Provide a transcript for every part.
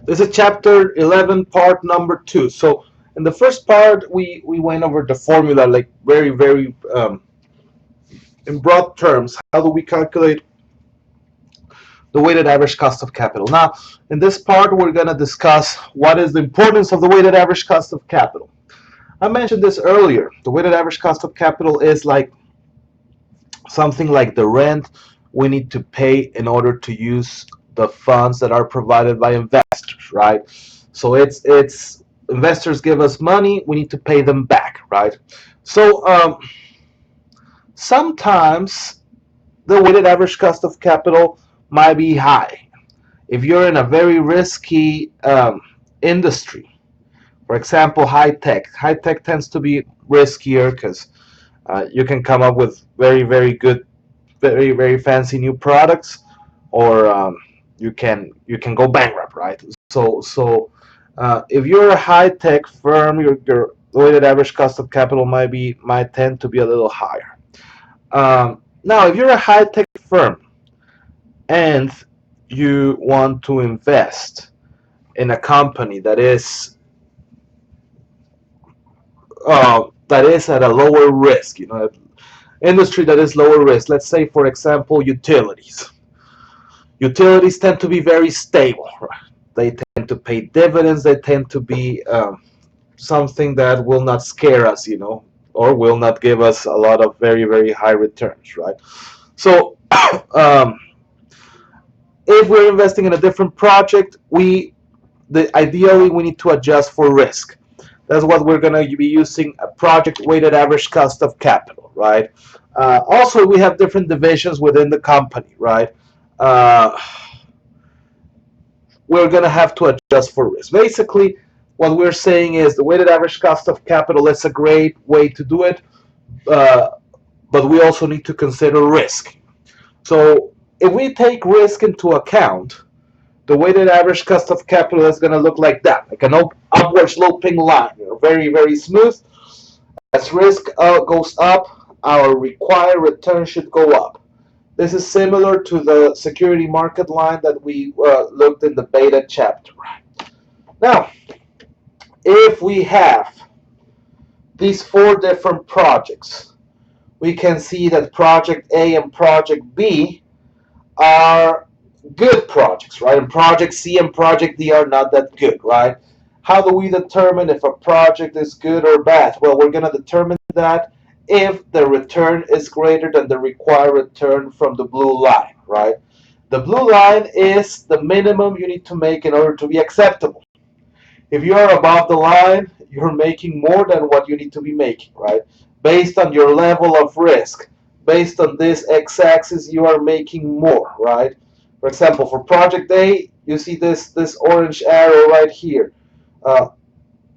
This is chapter 11, part number 2. So in the first part, we went over the formula, like very in broad terms. How do we calculate the weighted average cost of capital? Now, in this part, we're going to discuss what is the importance of the weighted average cost of capital. I mentioned this earlier. The weighted average cost of capital is like something like the rent we need to pay in order to use the funds that are provided by investors, right? So it's investors give us money, we need to pay them back, right? So sometimes the weighted average cost of capital might be high if you're in a very risky industry. For example, high tech. High tech tends to be riskier because you can come up with very good, very fancy new products, or you can go bankrupt, right? So if you're a high tech firm, your weighted average cost of capital might tend to be a little higher. Now, if you're a high tech firm and you want to invest in a company that is at a lower risk, industry that is lower risk. Let's say, for example, utilities. Utilities tend to be very stable. Right? They tend to pay dividends. They tend to be something that will not scare us, or will not give us a lot of very high returns, right? So, um, if we're investing in a different project, ideally we need to adjust for risk. That's what we're going to be using a project weighted average cost of capital, right? Also, we have different divisions within the company, right? Uh, we're going to have to adjust for risk. Basically, what we're saying is the weighted average cost of capital is a great way to do it, uh, but we also need to consider risk. So if we take risk into account, the weighted average cost of capital is going to look like that, like an upward sloping line, very smooth. As risk goes up, our required return should go up. This is similar to the security market line that we looked in the beta chapter. Now, if we have these four different projects, we can see that project A and project B are good projects, right? And project C and project D are not that good, right? How do we determine if a project is good or bad? Well, we're going to determine that if the return is greater than the required return from the blue line, right? The blue line is the minimum you need to make in order to be acceptable. If you are above the line, you're making more than what you need to be making, right? Based on your level of risk, based on this x-axis, you are making more, right? For example, for project A, you see this orange arrow right here. Uh,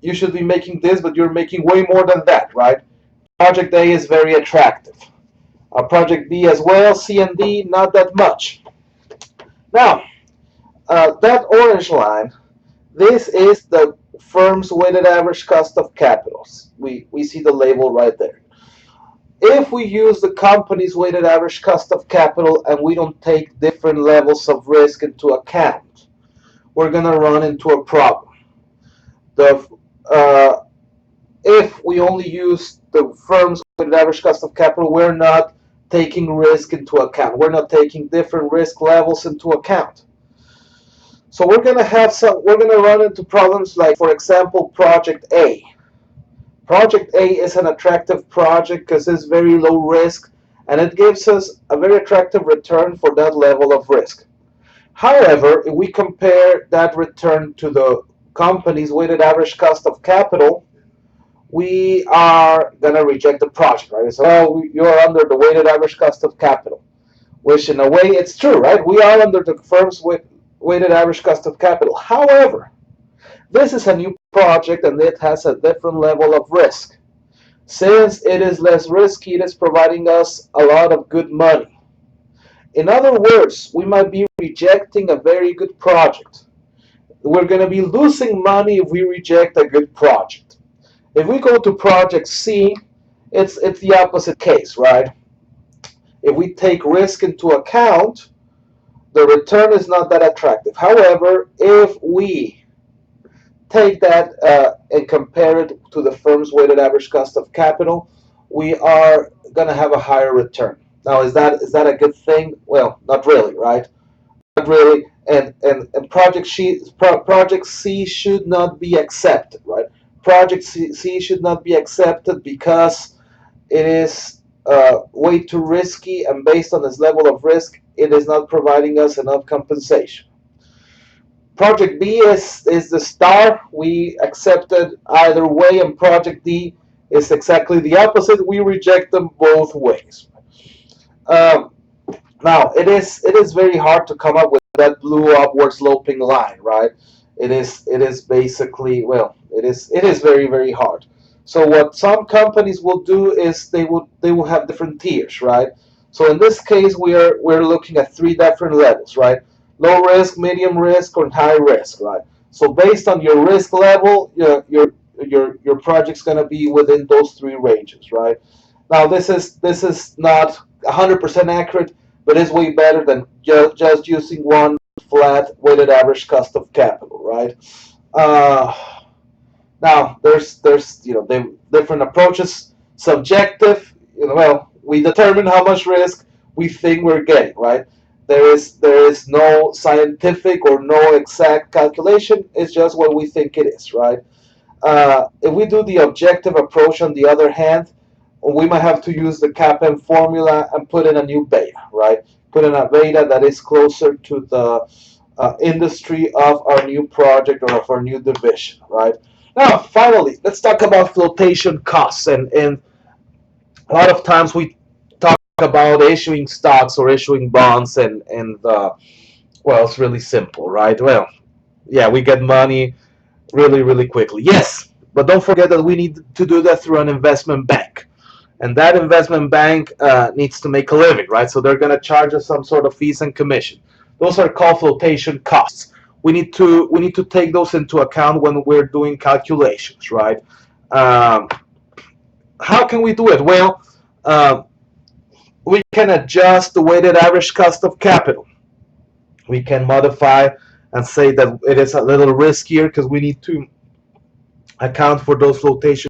you should be making this, but you're making way more than that, right? Project A is very attractive. Project B as well, C and D, not that much. Now, that orange line, this is the firm's weighted average cost of capitals. We see the label right there. If we use the company's weighted average cost of capital and we don't take different levels of risk into account, we're going to run into a problem. The If we only use the firm's weighted average cost of capital, we're not taking risk into account. We're not taking different risk levels into account. So we're gonna run into problems like, for example, project A. Project A is an attractive project because it's very low risk and it gives us a very attractive return for that level of risk. However, if we compare that return to the company's weighted average cost of capital, we are going to reject the project, right? So, oh, you're under the weighted average cost of capital, which in a way it's true, right? We are under the firm's weighted average cost of capital. However, this is a new project and it has a different level of risk. Since it is less risky, it is providing us a lot of good money. In other words, we might be rejecting a very good project. We're going to be losing money if we reject a good project. If we go to project C, it's the opposite case, right? If we take risk into account, the return is not that attractive. However, if we take that and compare it to the firm's weighted average cost of capital, we are going to have a higher return. Now, is that a good thing? Well, not really, right? Not really. And project C should not be accepted, right? Project C should not be accepted because it is way too risky, and based on its level of risk, it is not providing us enough compensation. Project B is the star. We accepted either way, and Project D is exactly the opposite. We reject them both ways. Um, Now it is very hard to come up with that blue upward sloping line, right? It is basically, well, it is very very hard. So what some companies will do is they will have different tiers, right? So in this case we're looking at three different levels, right? Low risk, medium risk, or high risk, right? So based on your risk level, your project's gonna be within those three ranges, right? Now this is not 100% accurate, but it's way better than just using one flat weighted average cost of capital, right? Uh, Now there's different approaches. Subjective, well, we determine how much risk we think we're getting, right? There is no scientific or no exact calculation. It's just what we think it is, right? If we do the objective approach, on the other hand, we might have to use the CAPM formula and put in a new beta, right? Put in a beta that is closer to the industry of our new project or of our new division, right? Now, finally, let's talk about flotation costs. And a lot of times we talk about issuing stocks or issuing bonds, and well, it's really simple, right? Well, yeah, we get money really, really quickly. Yes, but don't forget that we need to do that through an investment bank. And that investment bank needs to make a living, right? So they're going to charge us some sort of fees and commission. Those are called flotation costs. We need to take those into account when we're doing calculations, right? Um, how can we do it? Well, uh, we can adjust the weighted average cost of capital. We can modify and say that it is a little riskier because we need to account for those flotation